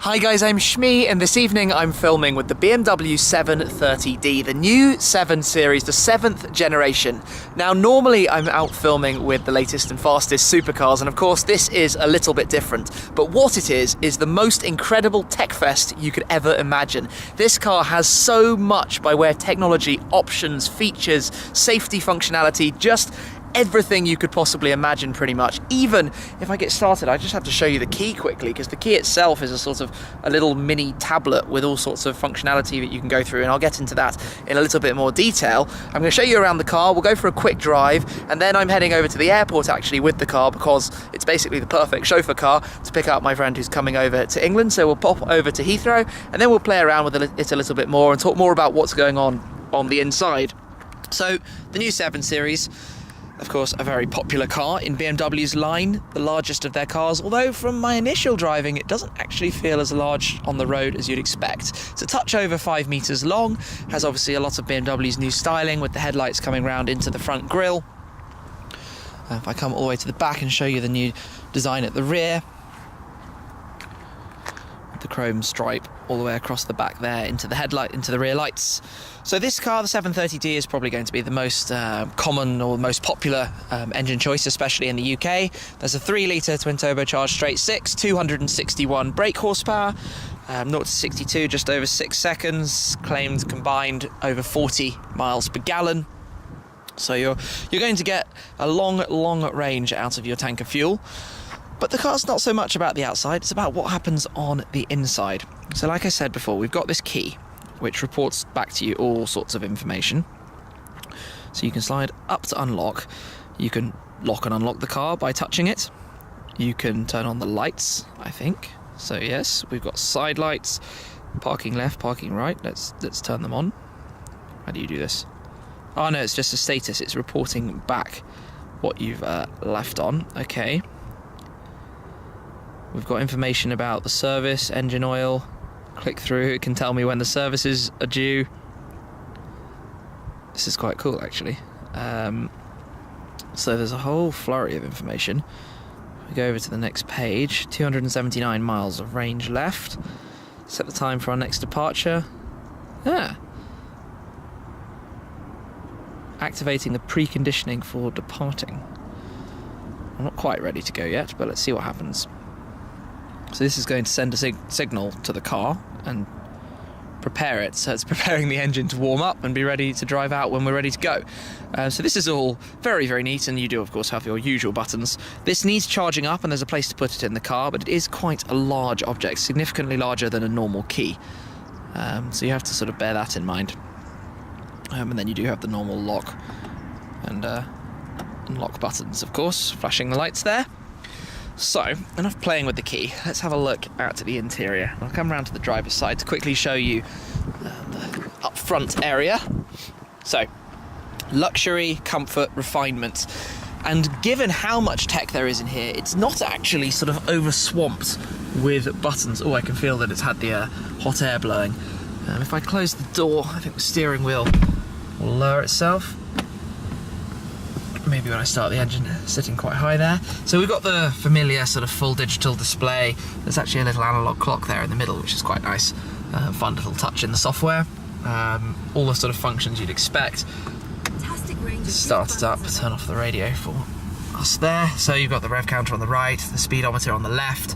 Hi guys, I'm Shmi, and this evening I'm filming with the BMW 730D, the new 7 Series, the 7th generation. Now normally I'm out filming with the latest and fastest supercars, and of course this is a little bit different, but what it is the most incredible tech fest you could ever imagine. This car has so much by way of technology, options, features, safety functionality, just everything you could possibly imagine pretty much. Even if I get started, I just have to show you the key quickly, because the key itself is a sort of a little mini tablet with all sorts of functionality that you can go through, and I'll get into that in a little bit more detail. I'm going to show you around the car, we'll go for a quick drive, and then I'm heading over to the airport actually with the car, because it's basically the perfect chauffeur car to pick up my friend who's coming over to England. So we'll pop over to Heathrow, and then we'll play around with it a little bit more and talk more about what's going on the inside. So the new 7 Series, of course, a very popular car in BMW's line, the largest of their cars, although from my initial driving it doesn't actually feel as large on the road as you'd expect. It's a touch over 5 meters long, has obviously a lot of BMW's new styling with the headlights coming round into the front grille. If I come all the way to the back and show you the new design at the rear, the chrome stripe all the way across the back there into the rear lights. So this car, the 730D, is probably going to be the most common or most popular engine choice, especially in the UK. There's a 3-litre twin turbocharged straight 6, 261 brake horsepower, 0 to 62 just over 6 seconds, claimed combined over 40 miles per gallon. So you're going to get a long range out of your tank of fuel. But the car's not so much about the outside, it's about what happens on the inside. So like I said before, we've got this key, which reports back to you all sorts of information. So you can slide up to unlock. You can lock and unlock the car by touching it. You can turn on the lights, I think. So yes, we've got side lights, parking left, parking right. Let's turn them on. How do you do this? Oh no, it's just a status. It's reporting back what you've left on. Okay. We've got information about the service, engine oil. Click through, it can tell me when the services are due. This is quite cool actually. So there's a whole flurry of information. We go over to the next page. 279 miles of range left. Set the time for our next departure. Activating the preconditioning for departing. I'm not quite ready to go yet, but let's see what happens. So this is going to send a signal to the car and prepare it. So it's preparing the engine to warm up and be ready to drive out when we're ready to go. So this is all very neat, and you do of course have your usual buttons. This needs charging up, and there's a place to put it in the car, but it is quite a large object, significantly larger than a normal key. So you have to sort of bear that in mind. And then you do have the normal lock and unlock buttons, of course, flashing the lights there. So, enough playing with the key, let's have a look at the interior. I'll come around to the driver's side to quickly show you the up front area. So, luxury, comfort, refinement. And given how much tech there is in here, it's not actually sort of over-swamped with buttons. Oh, I can feel that it's had the hot air blowing. If I close the door, I think the steering wheel will lower itself. Maybe when I start the engine, sitting quite high there. So we've got the familiar sort of full digital display. There's actually a little analog clock there in the middle, which is quite nice. Fun little touch in the software. All the sort of functions you'd expect. Start it up, turn off the radio for us there. So you've got the rev counter on the right, the speedometer on the left,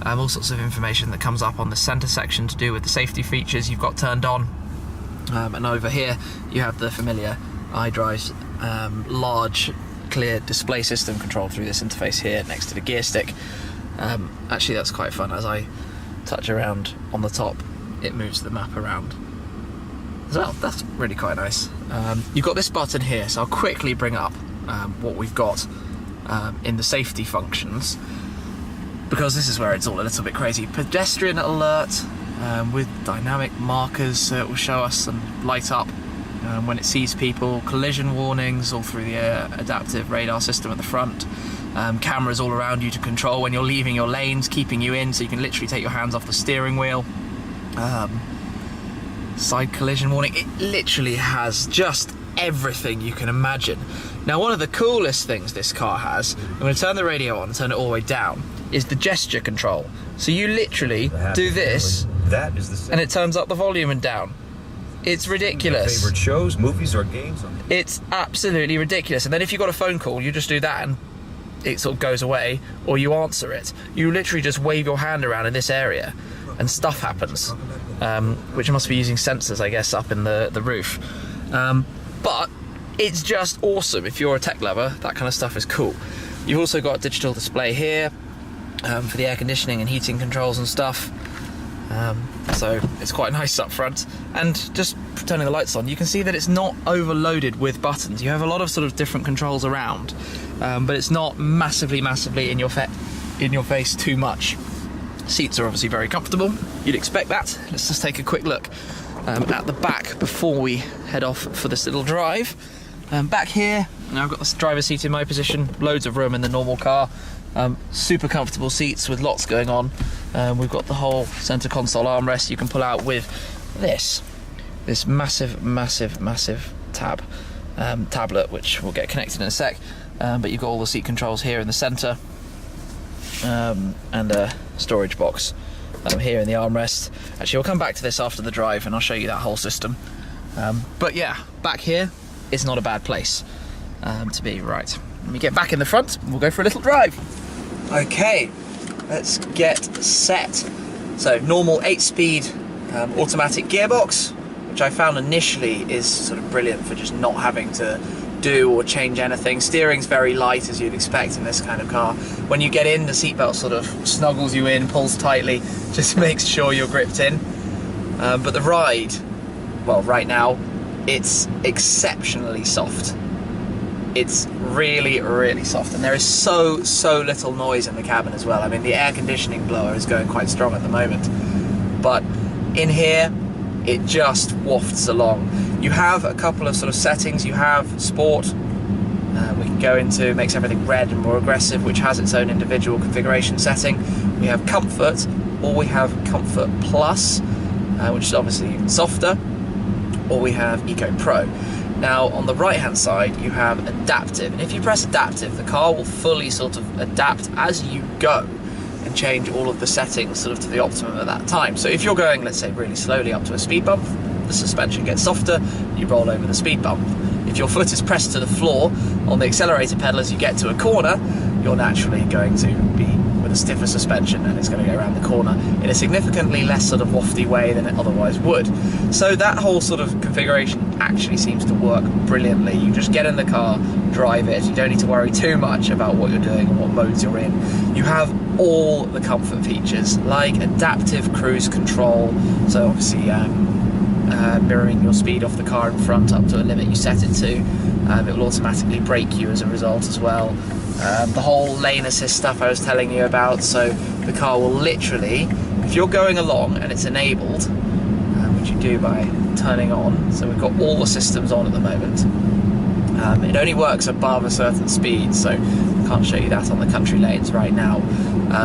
all sorts of information that comes up on the center section to do with the safety features you've got turned on. And over here you have the familiar iDrive's large clear display system controlled through this interface here next to the gear stick. Actually that's quite fun. As I touch around on the top, it moves the map around as well. That's really quite nice. You've got this button here, so I'll quickly bring up what we've got in the safety functions, because this is where it's all a little bit crazy. Pedestrian alert with dynamic markers, so it will show us and light up when it sees people. Collision warnings all through the adaptive radar system at the front. Cameras all around you to control when you're leaving your lanes, keeping you in, so you can literally take your hands off the steering wheel. Side collision warning. It literally has just everything you can imagine Now, one of the coolest things this car has, I'm going to turn the radio on and turn it all the way down, is the gesture control. So you literally do this, and it turns up the volume and down. It's ridiculous. Favorite shows, movies, or games? It's absolutely ridiculous. And then if you've got a phone call, you just do that and it sort of goes away, or you answer it. You literally just wave your hand around in this area and stuff happens, which must be using sensors, I guess, up in the roof. But it's just awesome. If you're a tech lover, that kind of stuff is cool. You've also got a digital display here for the air conditioning and heating controls and stuff. So it's quite nice up front. And just turning the lights on, you can see that it's not overloaded with buttons. You have a lot of sort of different controls around, but it's not massively in your face too much. Seats are obviously very comfortable. You'd expect that. Let's just take a quick look at the back before we head off for this little drive. Back here, now I've got the driver's seat in my position, loads of room in the normal car. Super comfortable seats with lots going on. We've got the whole centre console armrest you can pull out with this massive tablet, which will get connected in a sec. But you've got all the seat controls here in the centre, and a storage box here in the armrest. Actually, we'll come back to this after the drive and I'll show you that whole system. But yeah, back here, it's not a bad place to be. Right, let me get back in the front and we'll go for a little drive. Okay, let's get set. So normal 8-speed automatic gearbox, which I found initially is sort of brilliant for just not having to do or change anything. Steering's very light, as you'd expect in this kind of car. When you get in, the seatbelt sort of snuggles you in, pulls tightly, just makes sure you're gripped in. But the ride, well, right now, it's exceptionally soft. It's really soft, and there is so little noise in the cabin as well. I mean, the air conditioning blower is going quite strong at the moment, but in here it just wafts along. You have a couple of sort of settings. You have sport, we can go into, makes everything red and more aggressive, which has its own individual configuration setting. We have comfort, or we have comfort plus, which is obviously softer, or we have Eco Pro. Now, on the right-hand side, you have adaptive, and if you press adaptive, the car will fully sort of adapt as you go and change all of the settings sort of to the optimum at that time. So if you're going, let's say, really slowly up to a speed bump, the suspension gets softer, you roll over the speed bump. If your foot is pressed to the floor on the accelerator pedal as you get to a corner, you're naturally going to be with a stiffer suspension, and it's going to go around the corner in a significantly less sort of wafty way than it otherwise would. So that whole sort of configuration actually seems to work brilliantly. You just get in the car, drive it, you don't need to worry too much about what you're doing and what modes you're in. You have all the comfort features like adaptive cruise control, so obviously mirroring your speed off the car in front up to a limit you set it to. It will automatically brake you as a result as well. The whole lane assist stuff I was telling you about, so the car will literally, if you're going along and it's enabled, which you do by turning on, so we've got all the systems on at the moment. It only works above a certain speed, so I can't show you that on the country lanes right now,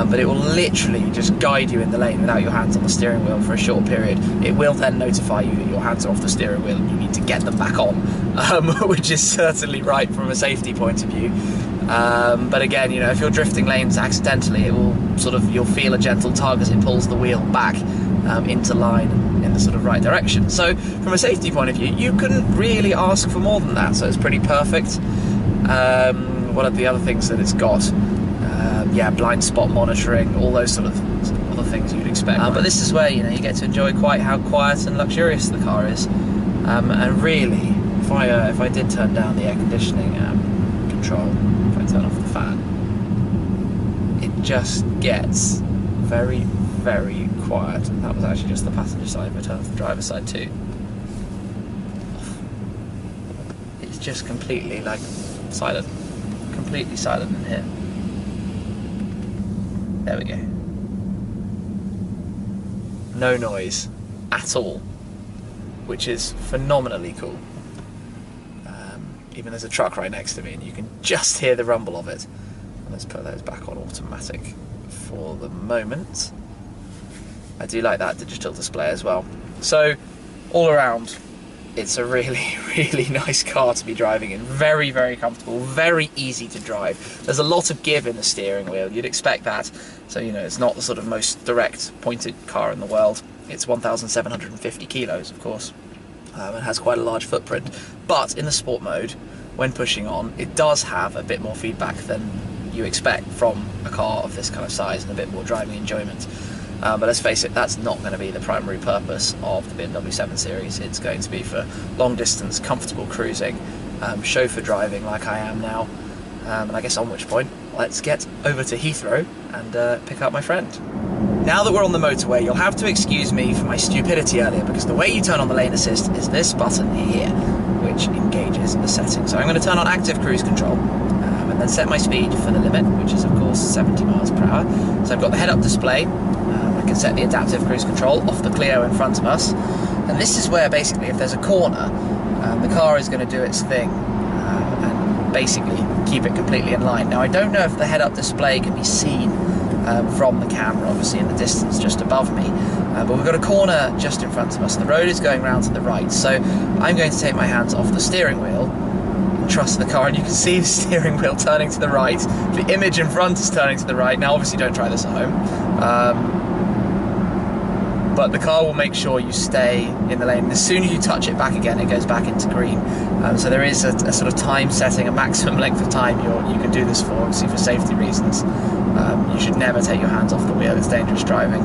but it will literally just guide you in the lane without your hands on the steering wheel for a short period. It will then notify you that your hands are off the steering wheel and you need to get them back on, which is certainly right from a safety point of view. But again, you know, if you're drifting lanes accidentally, it will sort of, you'll feel a gentle tug as it pulls the wheel back into line in the sort of right direction. So from a safety point of view, you couldn't really ask for more than that, so it's pretty perfect. One of the other things that it's got, yeah, blind spot monitoring, all those sort of other things you'd expect. But this is where, you know, you get to enjoy quite how quiet and luxurious the car is. And really, if I did turn down the air conditioning control, if I turn off the fan, it just gets very quiet. That was actually just the passenger side, but I turned off the driver's side too. It's just completely like silent, completely silent in here. There we go. No noise at all, which is phenomenally cool. Even there's a truck right next to me and you can just hear the rumble of it. And let's put those back on automatic for the moment. I do like that digital display as well. So all around, it's a really, really nice car to be driving in. Very, very comfortable, very easy to drive. There's a lot of give in the steering wheel, you'd expect that. So, you know, it's not the sort of most direct pointed car in the world. It's 1,750 kilos, of course, and has quite a large footprint. But in the sport mode, when pushing on, it does have a bit more feedback than you expect from a car of this kind of size and a bit more driving enjoyment. But let's face it, that's not going to be the primary purpose of the BMW 7 Series. It's going to be for long distance, comfortable cruising, chauffeur driving like I am now. And I guess on which point, let's get over to Heathrow and pick up my friend. Now that we're on the motorway, you'll have to excuse me for my stupidity earlier, because the way you turn on the lane assist is this button here, which engages the settings. So I'm going to turn on active cruise control, and then set my speed for the limit, which is of course 70 miles per hour. So I've got the head-up display. I can set the adaptive cruise control off the Clio in front of us, and this is where basically if there's a corner, the car is going to do its thing and basically keep it completely in line. Now I don't know if the head-up display can be seen from the camera, obviously in the distance just above me, but we've got a corner just in front of us. The road is going round to the right, so I'm going to take my hands off the steering wheel and trust the car, and you can see the steering wheel turning to the right. The image in front is turning to the right. Now obviously don't try this at home. But the car will make sure you stay in the lane. As soon as you touch it back again, it goes back into green. So there is a sort of time setting, a maximum length of time you can do this for, obviously for safety reasons. You should never take your hands off the wheel, it's dangerous driving.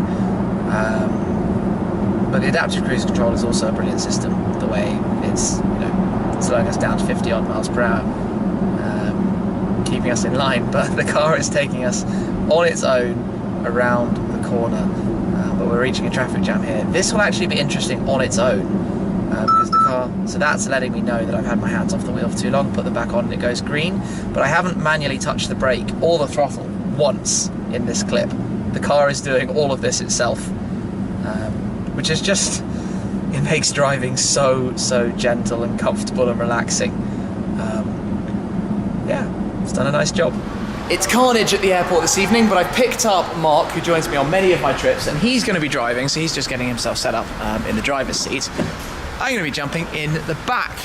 But the adaptive cruise control is also a brilliant system, the way it's, you know, slowing us down to 50 odd miles per hour, keeping us in line, but the car is taking us on its own around the corner. But we're reaching a traffic jam here. This will actually be interesting on its own, because the car, so that's letting me know that I've had my hands off the wheel for too long. Put them back on and it goes green, but I haven't manually touched the brake or the throttle once in this clip. The car is doing all of this itself, which is just, it makes driving so gentle and comfortable and relaxing. Yeah, it's done a nice job. It's carnage at the airport this evening, but I picked up Mark, who joins me on many of my trips, and he's going to be driving, so he's just getting himself set up in the driver's seat. I'm going to be jumping in the back.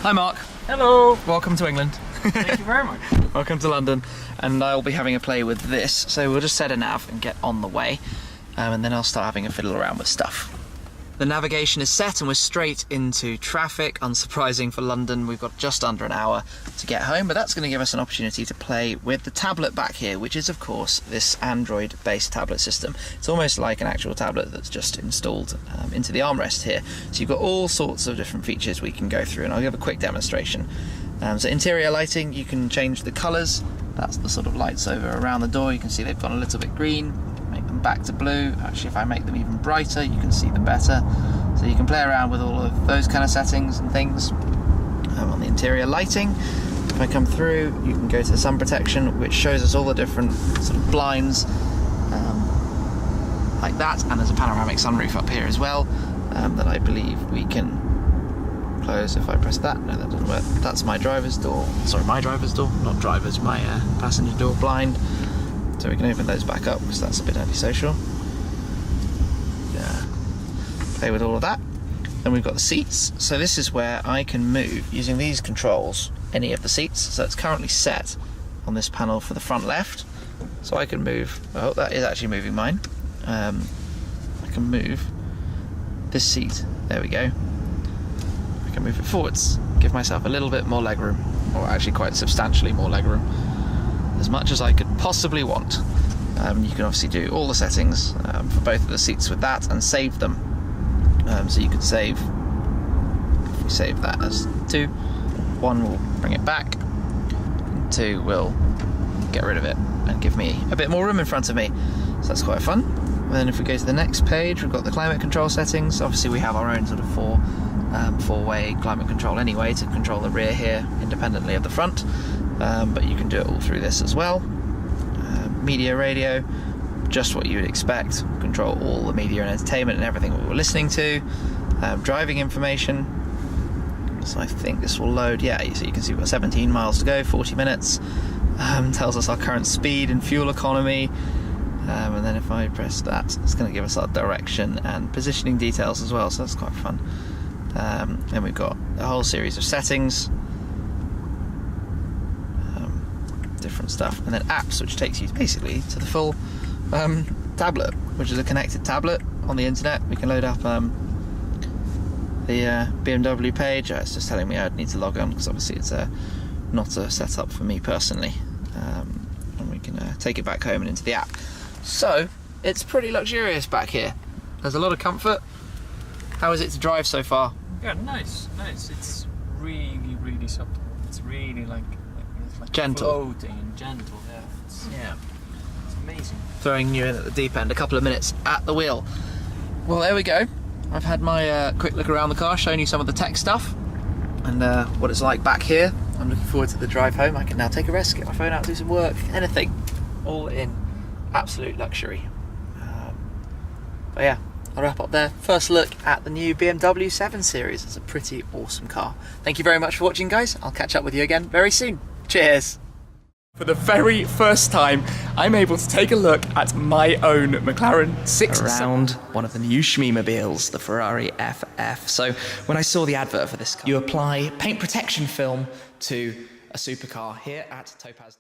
Hi Mark. Hello. Welcome to England. Thank you very much. Welcome to London, and I'll be having a play with this, so we'll just set a nav and get on the way, and then I'll start having a fiddle around with stuff. The navigation is set and we're straight into traffic. Unsurprising for London, we've got just under an hour to get home, but that's going to give us an opportunity to play with the tablet back here, which is of course this Android-based tablet system. It's almost like an actual tablet that's just installed into the armrest here. So you've got all sorts of different features we can go through, and I'll give a quick demonstration. So interior lighting, you can change the colours. That's the sort of lights over around the door. You can see they've gone a little bit green. Make them back to blue. Actually, if I make them even brighter, you can see them better. So you can play around with all of those kind of settings and things. On the interior lighting, if I come through, you can go to the sun protection, which shows us all the different sort of blinds like that, and there's a panoramic sunroof up here as well that I believe we can close if I press that. No, that doesn't work. That's my driver's door. Sorry, my driver's door, not driver's, my passenger door blind. So we can open those back up because that's a bit antisocial. Yeah, play with all of that. Then we've got the seats. So this is where I can move using these controls any of the seats. So it's currently set on this panel for the front left. So I can move. Oh, that is actually moving mine. I can move this seat. There we go. I can move it forwards, give myself a little bit more legroom, or actually quite substantially more legroom. As much as I could possibly want. You can obviously do all the settings for both of the seats with that and save them. So you could save, if we save that as 2, 1 will bring it back, and 2 will get rid of it and give me a bit more room in front of me. So that's quite fun. And then if we go to the next page, we've got the climate control settings. Obviously we have our own sort of four-way climate control anyway to control the rear here independently of the front. But you can do it all through this as well. Media radio, just what you would expect. Control all the media and entertainment and everything we were listening to. Driving information. So I think this will load. Yeah, so you can see we've got 17 miles to go, 40 minutes. Tells us our current speed and fuel economy. And then if I press that, it's going to give us our direction and positioning details as well. So that's quite fun. Then we've got a whole series of settings, different stuff, and then apps, which takes you basically to the full tablet, which is a connected tablet on the internet. We can load up the BMW page. It's just telling me I'd need to log on because obviously it's not a setup for me personally, and we can take it back home and into the app. So it's pretty luxurious back here. There's a lot of comfort. How is it to drive so far? Yeah, nice. It's really, really subtle. It's really like Gentle. floating and gentle. Yeah, it's amazing. Throwing you in at the deep end, a couple of minutes at the wheel. Well, there we go. I've had my quick look around the car, showing you some of the tech stuff and what it's like back here. I'm looking forward to the drive home. I can now take a rest, get my phone out, do some work, anything. All in absolute luxury. But yeah, I'll wrap up there. First look at the new BMW 7 Series. It's a pretty awesome car. Thank you very much for watching, guys. I'll catch up with you again very soon. Cheers. For the very first time, I'm able to take a look at my own McLaren 6. Around one of the new Shmeemobiles, the Ferrari FF. So when I saw the advert for this car, you apply paint protection film to a supercar here at Topaz.